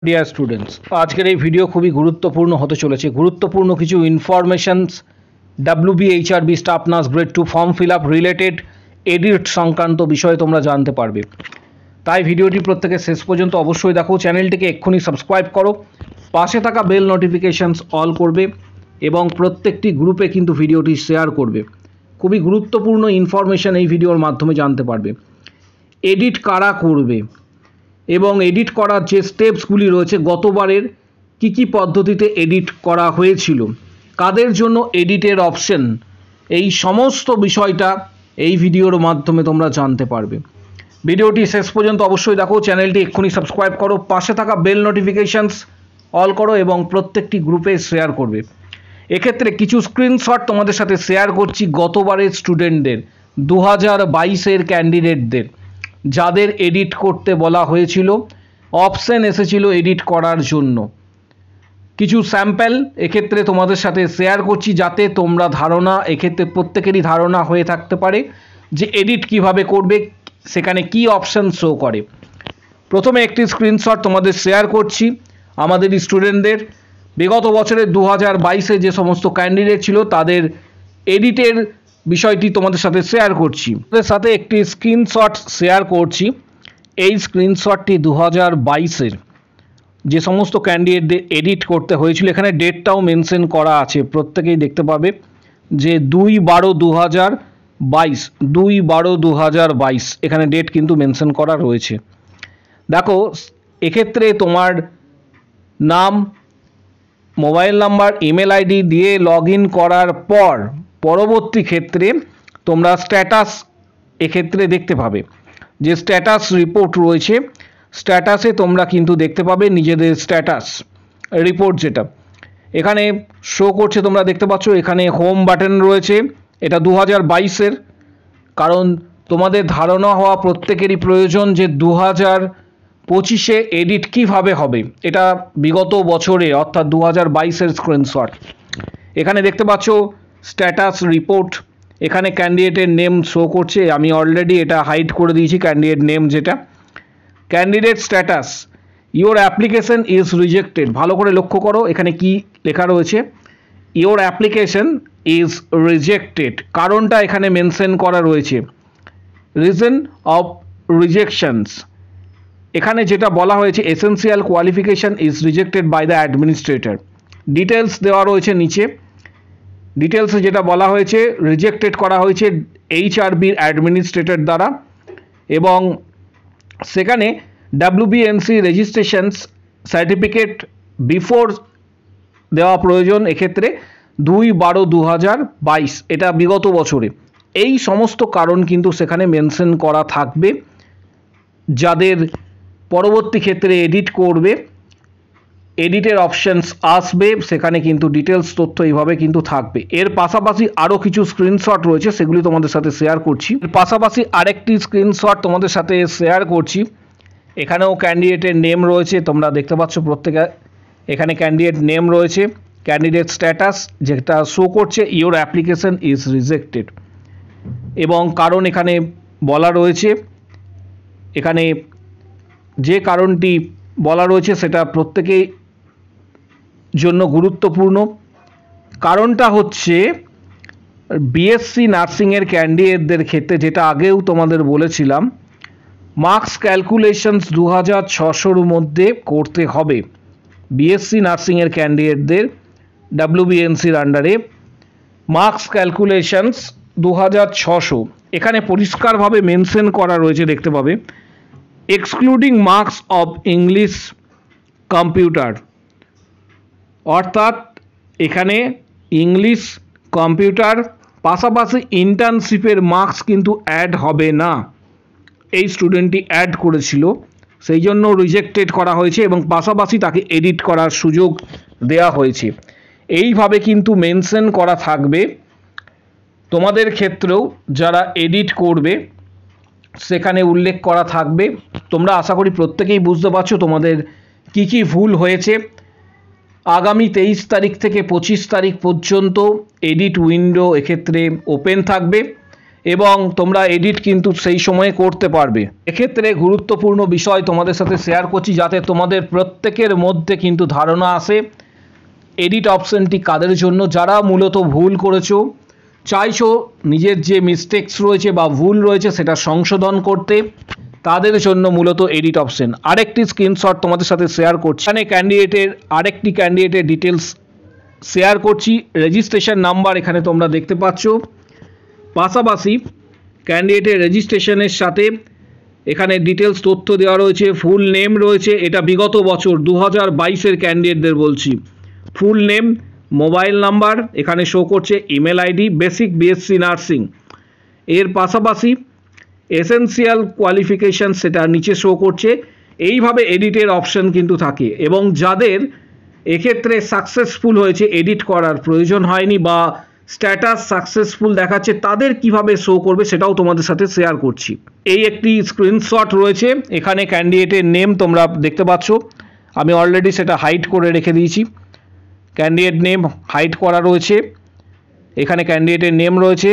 Dear students, আজকের এই video খুবই গুরুত্বপূর্ণ হতে চলেছে। গুরুত্বপূর্ণ কিছু informations WBHRB staff nurse grade 2 form fill up related edit সংক্রান্ত বিষয়ে তোমরা জানতে পারবে। তাই ভিডিওটি প্রত্যেকে শেষ পর্যন্ত অবশ্যই দেখো। চ্যানেলটিকে এক্ষুনি সাবস্ক্রাইব করো, পাশে থাকা বেল নোটিফিকেশনস অল করবে এবং প্রত্যেকটি গ্রুপে কিন্তু ভিডিওটি শেয়ার করবে। খুবই গুরুত্বপূর্ণ ইনফরমেশন এই ভিডিওর মাধ্যমে জানতে পারবে। এডিট কারা করবে এবং এডিট করার যে স্টেপসগুলি রয়েছে, গতবারের কি পদ্ধতিতে এডিট করা হয়েছিল, কাদের জন্য এডিটের অপশন, এই সমস্ত বিষয়টা এই ভিডিওর মাধ্যমে তোমরা জানতে পারবে। ভিডিওটি শেষ পর্যন্ত অবশ্যই দেখো, চ্যানেলটি এক্ষুনি সাবস্ক্রাইব করো, পাশে থাকা বেল নোটিফিকেশনস অল করো এবং প্রত্যেকটি গ্রুপে শেয়ার করবে। এক্ষেত্রে কিছু স্ক্রিনশট তোমাদের সাথে শেয়ার করছি গতবারের স্টুডেন্টদের, 2022-এর ক্যান্ডিডেটদের, যাদের এডিট করতে বলা হয়েছিল, অপশন এসেছিল এডিট করার জন্য। কিছু স্যাম্পল এক্ষেত্রে তোমাদের সাথে শেয়ার করছি, যাতে তোমরা এক্ষেত্রে প্রত্যেকেরই ধারণা হয়ে থাকতে পারে যে এডিট কিভাবে করবে, সেখানে কি অপশন শো করে। প্রথমে একটি স্ক্রিনশট তোমাদের শেয়ার করছি আমাদের স্টুডেন্টদের, বিগত বছরের 2022-এ যে সমস্ত ক্যান্ডিডেট ছিল তাদের এডিটের বিষয়টি তোমাদের সাথে শেয়ার করছি। তোমাদের সাথে একটি স্ক্রিনশট শেয়ার করছি। এই স্ক্রিনশটটি 2022-এর যে সমস্ত ক্যান্ডিডেটদের এডিট করতে হয়েছিল, এখানে ডেটটাও মেনশন করা আছে, প্রত্যেকেই দেখতে পাবে যে 2/12/2022, 2/12/2022 এখানে ডেট কিন্তু মেনশন করা রয়েছে। দেখো, এক্ষেত্রে তোমার নাম, মোবাইল নাম্বার, ইমেল আইডি দিয়ে লগ ইন করার পর পরবর্তী ক্ষেত্রে তোমরা স্ট্যাটাস এক্ষেত্রে দেখতে পাবে, যে স্ট্যাটাস রিপোর্ট রয়েছে, স্ট্যাটাসে তোমরা কিন্তু দেখতে পাবে নিজেদের স্ট্যাটাস রিপোর্ট, যেটা এখানে শো করছে তোমরা দেখতে পাচ্ছ। এখানে হোম বাটন রয়েছে, এটা 2022-এর, কারণ তোমাদের ধারণা হওয়া প্রত্যেকেরই প্রয়োজন যে 2025-এ এডিট কিভাবে হবে। এটা বিগত বছরে অর্থাৎ 2022-এর স্ক্রিনশট। এখানে দেখতে পাচ্ছ স্ট্যাটাস রিপোর্ট, এখানে ক্যান্ডিডেটের নেম শো করছে, আমি অলরেডি এটা হাইড করে দিয়েছি ক্যান্ডিডেট নেম যেটা। Candidate status, your application is rejected. ভালো করে লক্ষ্য করো এখানে কি লেখা রয়েছে, ইওর অ্যাপ্লিকেশন ইজ রিজেক্টেড। কারণটা এখানে মেনশন করা রয়েছে, রিজন অফ রিজেকশনস। এখানে যেটা বলা হয়েছে, essential qualification is rejected by the administrator. Details দেওয়া রয়েছে নিচে, ডিটেলসে যেটা বলা হয়েছে, রিজেক্টেড করা হয়েছে HRBর অ্যাডমিনিস্ট্রেটর দ্বারা, এবং সেখানে WBNC রেজিস্ট্রেশনস সার্টিফিকেট বিফোর দেওয়া প্রয়োজন, এক্ষেত্রে 2/12/2022, এটা বিগত বছরে। এই সমস্ত কারণ কিন্তু সেখানে মেনশন করা থাকবে। যাদের পরবর্তী ক্ষেত্রে এডিট করবে, এডিটের অপশানস আসবে, সেখানে কিন্তু ডিটেলস তথ্য এইভাবে কিন্তু থাকবে। এর পাশাপাশি আরও কিছু স্ক্রিনশট রয়েছে, সেগুলি তোমাদের সাথে শেয়ার করছি। এর পাশাপাশি আরেকটি স্ক্রিনশট তোমাদের সাথে শেয়ার করছি। এখানেও ক্যান্ডিডেটের নেম রয়েছে, তোমরা দেখতে পাচ্ছ প্রত্যেকে, এখানে ক্যান্ডিডেট নেম রয়েছে, ক্যান্ডিডেট স্ট্যাটাস যেটা শো করছে, ইওর অ্যাপ্লিকেশন ইজ রিজেক্টেড, এবং কারণ এখানে বলা রয়েছে। এখানে যে কারণটি বলা রয়েছে সেটা প্রত্যেকেই জন্য গুরুত্বপূর্ণ। কারণটা হচ্ছে BSc নার্সিংয়ের ক্যান্ডিডেটদের ক্ষেত্রে, যেটা আগেও তোমাদের বলেছিলাম, মার্কস ক্যালকুলেশনস 2600-র মধ্যে করতে হবে। BSc নার্সিংয়ের ক্যান্ডিডেটদের WBNCর আন্ডারে মার্কস ক্যালকুলেশনস 2600, এখানে পরিষ্কারভাবে মেনশন করা রয়েছে, দেখতে পাবে, excluding marks of English computer, অর্থাৎ এখানে ইংলিশ কম্পিউটার পাশাপাশি ইন্টার্নশিপের মার্কস কিন্তু অ্যাড হবে না। এই স্টুডেন্টটি অ্যাড করেছিল, সেই জন্য রিজেক্টেড করা হয়েছে এবং পাশাপাশি তাকে এডিট করার সুযোগ দেওয়া হয়েছে। এইভাবে কিন্তু মেনশন করা থাকবে। তোমাদের ক্ষেত্রেও যারা এডিট করবে সেখানে উল্লেখ করা থাকবে। তোমরা আশা করি প্রত্যেকেই বুঝতে পারছো তোমাদের কি ভুল হয়েছে। আগামী 23 তারিখ থেকে 25 তারিখ পর্যন্ত এডিট উইন্ডো এক্ষেত্রে ওপেন থাকবে এবং তোমরা এডিট কিন্তু সেই সময়ে করতে পারবে। এক্ষেত্রে গুরুত্বপূর্ণ বিষয় তোমাদের সাথে শেয়ার করছি যাতে তোমাদের প্রত্যেকের মধ্যে কিন্তু ধারণা আসে এডিট অপশনটি কাদের জন্য, যারা মূলত ভুল করেছো, চাইছো নিজের যে মিস্টেকস রয়েছে বা ভুল রয়েছে সেটা সংশোধন করতে, তাদের জন্য মূলত এডিট অপশন। আরেকটি স্ক্রিনশট তোমাদের সাথে শেয়ার করছি, এখানে আরেকটি ক্যান্ডিডেটের ডিটেলস শেয়ার করছি। রেজিস্ট্রেশন নাম্বার এখানে তোমরা দেখতে পাচ্ছ, পাশাপাশি ক্যান্ডিডেটের রেজিস্ট্রেশনের সাথে এখানে ডিটেলস তথ্য দেওয়া রয়েছে, ফুল নেম রয়েছে, এটা বিগত বছর 2022-এর ক্যান্ডিডেটদের বলছি। ফুল নেম, মোবাইল নাম্বার এখানে শো করছে, email ID, basic BSc nursing. এর পাশাপাশি এসেনশিয়াল কোয়ালিফিকেশান সেটা নিচে শো করছে। এইভাবে এডিটের অপশন কিন্তু থাকে এবং যাদের এক্ষেত্রে সাকসেসফুল হয়েছে, এডিট করার প্রয়োজন হয়নি বা স্ট্যাটাস সাকসেসফুল দেখাচ্ছে, তাদের কিভাবে শো করবে সেটাও তোমাদের সাথে শেয়ার করছি। এই একটি স্ক্রিনশট রয়েছে, এখানে ক্যান্ডিডেটের নেম তোমরা দেখতে পাচ্ছ, আমি অলরেডি সেটা হাইড করে রেখে দিয়েছি। ক্যান্ডিডেট নেম হাইড করা রয়েছে, এখানে ক্যান্ডিডেটের নেম রয়েছে।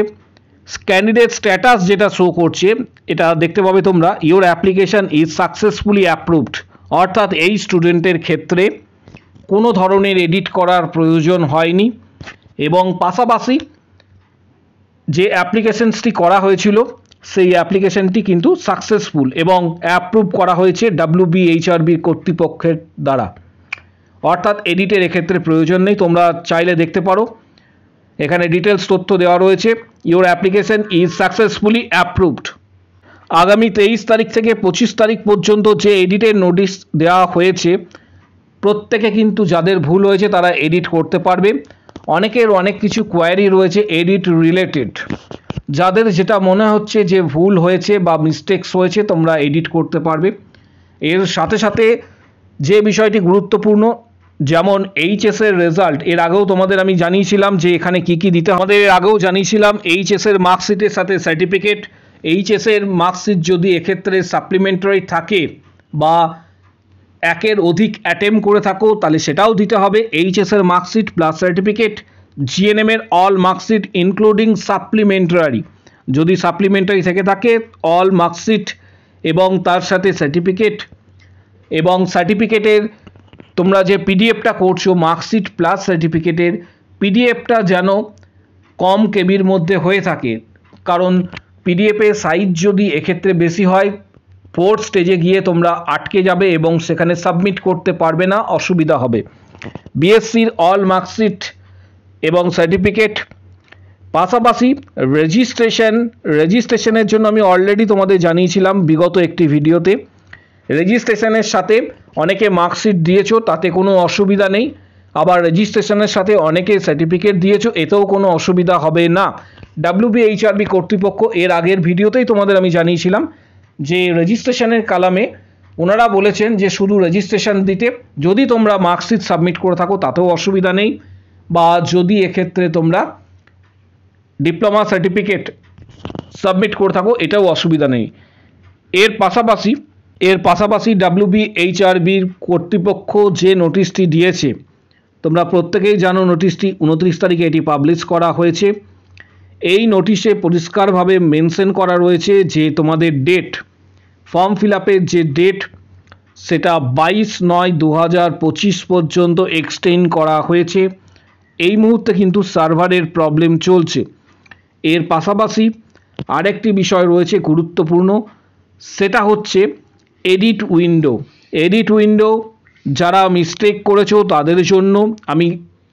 ক্যান্ডিডেট স্ট্যাটাস যেটা শো করছে এটা দেখতে পাবে তোমরা, your application is successfully approved, অর্থাৎ এই স্টুডেন্টের ক্ষেত্রে কোনো ধরনের এডিট করার প্রয়োজন হয়নি এবং পাশাপাশি যে অ্যাপ্লিকেশনসটি করা হয়েছিল সেই অ্যাপ্লিকেশনটি কিন্তু সাকসেসফুল এবং অ্যাপ্রুভ করা হয়েছে WBHRB কর্তৃপক্ষের দ্বারা, অর্থাৎ এডিটের এক্ষেত্রে প্রয়োজন নেই। তোমরা চাইলে দেখতে পারো, এখানে ডিটেলস তথ্য দেওয়া রয়েছে, your application is successfully approved. আগামী 23 তারিখ থেকে 25 তারিখ পর্যন্ত যে এডিটের নোটিশ দেওয়া হয়েছে, প্রত্যেকে কিন্তু যাদের ভুল হয়েছে তারা এডিট করতে পারবে। অনেকের অনেক কিছু কোয়ারি রয়েছে এডিট রিলেটেড, যাদের যেটা মনে হচ্ছে যে ভুল হয়েছে বা মিস্টেকস হয়েছে তোমরা এডিট করতে পারবে। এর সাথে সাথে যে বিষয়টি গুরুত্বপূর্ণ, যেমন এইচএসের রেজাল্ট, এর আগেও তোমাদের আমি জানিয়েছিলাম যে এখানে কি কি দিতে, আমাদের এর আগেও জানিয়েছিলাম এইচএসের মার্কশিটের সাথে সার্টিফিকেট। এইচএসের মার্কশিট যদি এক্ষেত্রে সাপ্লিমেন্টারি থাকে বা একের অধিক অ্যাটেম্প করে থাকো তাহলে সেটাও দিতে হবে, এইচএসের মার্কশিট প্লাস সার্টিফিকেট। জিএনএমের অল মার্কশিট ইনক্লুডিং সাপ্লিমেন্টারি, যদি সাপ্লিমেন্টারি থেকে থাকে অল মার্কশিট এবং তার সাথে সার্টিফিকেট, এবং সার্টিফিকেটের তোমরা যে পিডিএফটা করছো মার্কশিট প্লাস সার্টিফিকেটের পিডিএফটা যেন কম কেবির মধ্যে হয়ে থাকে, কারণ পিডিএফের সাইজ যদি এক্ষেত্রে বেশি হয় 4th স্টেজে গিয়ে তোমরা আটকে যাবে এবং সেখানে সাবমিট করতে পারবে না, অসুবিধা হবে। বিএসসির অল মার্কশিট এবং সার্টিফিকেট, পাশাপাশি রেজিস্ট্রেশনের জন্য আমি অলরেডি তোমাদের জানিয়েছিলাম বিগত একটি ভিডিওতে, রেজিস্ট্রেশনের সাথে অনেকে মার্কশিট দিয়েছো তাতে কোনো অসুবিধা নেই, আবার রেজিস্ট্রেশনের সাথে অনেকে সার্টিফিকেট দিয়েছো এতেও কোনো অসুবিধা হবে না। WBHRB কর্তৃপক্ষ এর আগের ভিডিওতেই তোমাদের আমি জানিয়েছিলাম যে রেজিস্ট্রেশনের কালামে ওনারা বলেছেন যে শুধু রেজিস্ট্রেশন দিতে, যদি তোমরা মার্কশিট সাবমিট করে থাকো তাতেও অসুবিধা নেই, বা যদি এক্ষেত্রে তোমরা ডিপ্লোমা সার্টিফিকেট সাবমিট করে থাকো এটাও অসুবিধা নেই। এর পাশাপাশি WBHRBর কর্তৃপক্ষ যে নোটিশটি দিয়েছে, তোমরা প্রত্যেকেই জানো নোটিশটি 29 তারিখে এটি পাবলিশ করা হয়েছে। এই নোটিশে পরিষ্কারভাবে মেনশন করা রয়েছে যে তোমাদের ডেট, ফর্ম ফিল আপের যে ডেট সেটা 22/9/2025 পর্যন্ত এক্সটেন্ড করা হয়েছে। এই মুহূর্তে কিন্তু সার্ভারের প্রবলেম চলছে। এর পাশাপাশি আরেকটি বিষয় রয়েছে গুরুত্বপূর্ণ, সেটা হচ্ছে এডিট উইন্ডো। যারা মিস্টেক করেছো তাদের জন্য আমি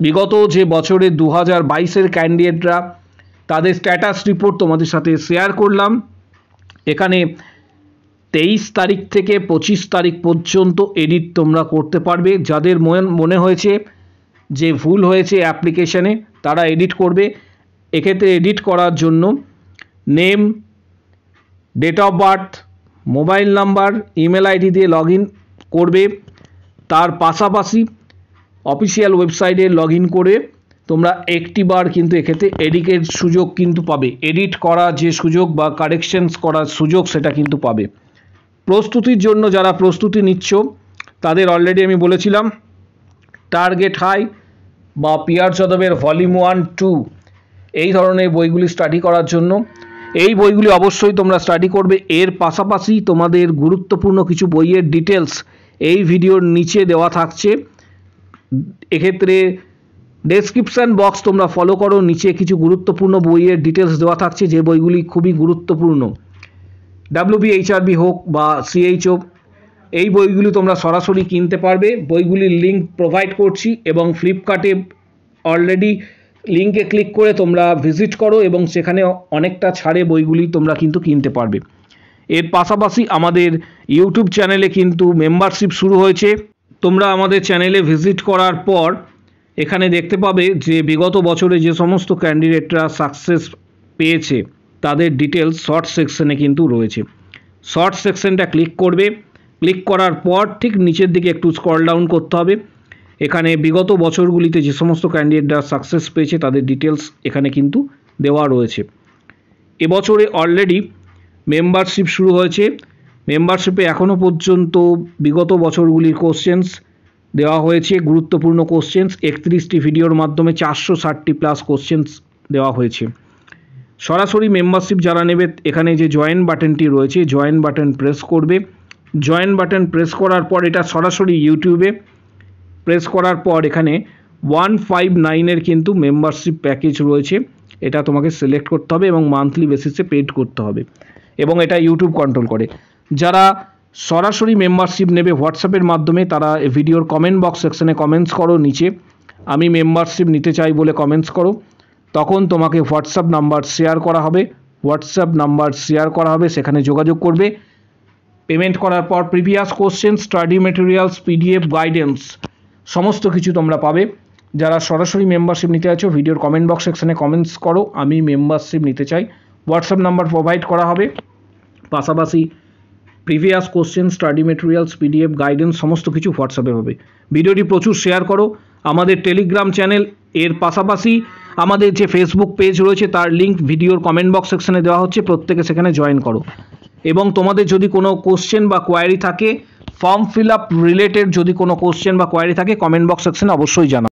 বিগত যে বছরে 2022-এর ক্যান্ডিডেটরা তাদের স্ট্যাটাস রিপোর্ট তোমাদের সাথে শেয়ার করলাম। এখানে 23 তারিখ থেকে 25 তারিখ পর্যন্ত এডিট তোমরা করতে পারবে। যাদের মনে হয়েছে যে ভুল হয়েছে অ্যাপ্লিকেশানে তারা এডিট করবে। এক্ষেত্রে এডিট করার জন্য name, date of birth, mobile number, email ID দিয়ে লগ ইন করবে। তার পাশাপাশি অফিসিয়াল ওয়েবসাইটে লগ ইন করে তোমরা একটি বার কিন্তু এক্ষেত্রে এডিটের সুযোগ কিন্তু পাবে, এডিট করার যে সুযোগ বা কারেকশনস করার সুযোগ সেটা কিন্তু পাবে। প্রস্তুতির জন্য যারা প্রস্তুতি নিচ্ছ তাদের অলরেডি আমি বলেছিলাম টার্গেট হাই বা পিয়ার যাদবের ভলিউম 1, 2 এই ধরনের বইগুলি স্টাডি করার জন্য এই বইগুলি অবশ্যই তোমরা স্টাডি করবে। এর পাশাপাশি তোমাদের গুরুত্বপূর্ণ কিছু বইয়ের ডিটেলস এই ভিডিওর নিচে দেওয়া থাকছে। এক্ষেত্রে ডেসক্রিপশান বক্স তোমরা ফলো করো, নিচে কিছু গুরুত্বপূর্ণ বইয়ের ডিটেলস দেওয়া থাকছে, যে বইগুলি খুবই গুরুত্বপূর্ণ। WBHRB হোক বা CHO, এই বইগুলি তোমরা সরাসরি কিনতে পারবে। বইগুলির লিঙ্ক প্রোভাইড করছি এবং ফ্লিপকার্টে অলরেডি লিঙ্কে ক্লিক করে তোমরা ভিজিট করো এবং সেখানে অনেকটা ছাড়ে বইগুলি তোমরা কিন্তু কিনতে পারবে। এর পাশাপাশি আমাদের ইউটিউব চ্যানেলে কিন্তু মেম্বারশিপ শুরু হয়েছে। তোমরা আমাদের চ্যানেলে ভিজিট করার পর এখানে দেখতে পাবে যে বিগত বছরে যে সমস্ত ক্যান্ডিডেটরা সাকসেস পেয়েছে তাদের ডিটেলস শর্ট সেকশনে কিন্তু রয়েছে। শর্ট সেকশনটা ক্লিক করবে, ক্লিক করার পর ঠিক নিচের দিকে একটু স্ক্রল ডাউন করতে হবে। এখানে বিগত বছরগুলিতে যে সমস্ত ক্যান্ডিডেটরা সাকসেস পেয়েছে তাদের ডিটেলস এখানে কিন্তু দেওয়া রয়েছে। এবছরে অলরেডি মেম্বারশিপ শুরু হয়েছে। মেম্বারশিপে এখনও পর্যন্ত বিগত বছরগুলির কোশ্চেন্স দেওয়া হয়েছে, গুরুত্বপূর্ণ কোশ্চেন্স 31টি ভিডিওর মাধ্যমে 460টি প্লাস কোশ্চেন্স দেওয়া হয়েছে। সরাসরি মেম্বারশিপ যারা নেবে এখানে যে জয়েন বাটনটি রয়েছে, জয়েন বাটন প্রেস করবে। জয়েন বাটন প্রেস করার পর এটা সরাসরি ইউটিউবে প্রেস করার পর এখানে 159-এর কিন্তু মেম্বারশিপ প্যাকেজ রয়েছে, এটা তোমাকে সিলেক্ট করতে হবে এবং মান্থলি বেসিসে পেড করতে হবে এবং এটা ইউটিউব কন্ট্রোল করে। যারা সরাসরি মেম্বারশিপ নেবে হোয়াটসঅ্যাপের মাধ্যমে তারা ভিডিওর কমেন্ট বক্স সেকশনে কমেন্টস করো, নিচে আমি মেম্বারশিপ নিতে চাই বলে কমেন্টস করো, তখন তোমাকে হোয়াটসঅ্যাপ নাম্বার শেয়ার করা হবে। হোয়াটসঅ্যাপ নাম্বার শেয়ার করা হবে, সেখানে যোগাযোগ করবে। পেমেন্ট করার পর previous question, study materials, PDF guidance সমস্ত কিছু তোমরা পাবে। যারা সরাসরি মেম্বারশিপ নিতে চাইছো ভিডিওর কমেন্ট বক্স সেকশনে কমেন্টস করো, আমি মেম্বারশিপ নিতে চাই। হোয়াটসঅ্যাপ নাম্বার প্রোভাইড করা হবে, পাশাপাশি previous question, study materials, PDF guidance সমস্ত কিছু হোয়াটসঅ্যাপে হবে। ভিডিওটি প্রচুর শেয়ার করো। আমাদের টেলিগ্রাম চ্যানেল, এর পাশাপাশি আমাদের যে ফেসবুক পেজ রয়েছে তার লিঙ্ক ভিডিওর কমেন্ট বক্স সেকশনে দেওয়া হচ্ছে, প্রত্যেকে সেখানে জয়েন করো। এবং তোমাদের যদি কোনো কোশ্চেন বা কোয়ারি থাকে, ফর্ম ফিল আপ রিলেটেড যদি কোনো কোশ্চেন বা কোয়ারি থাকে কমেন্ট বক্স সেকশনে অবশ্যই জানাও।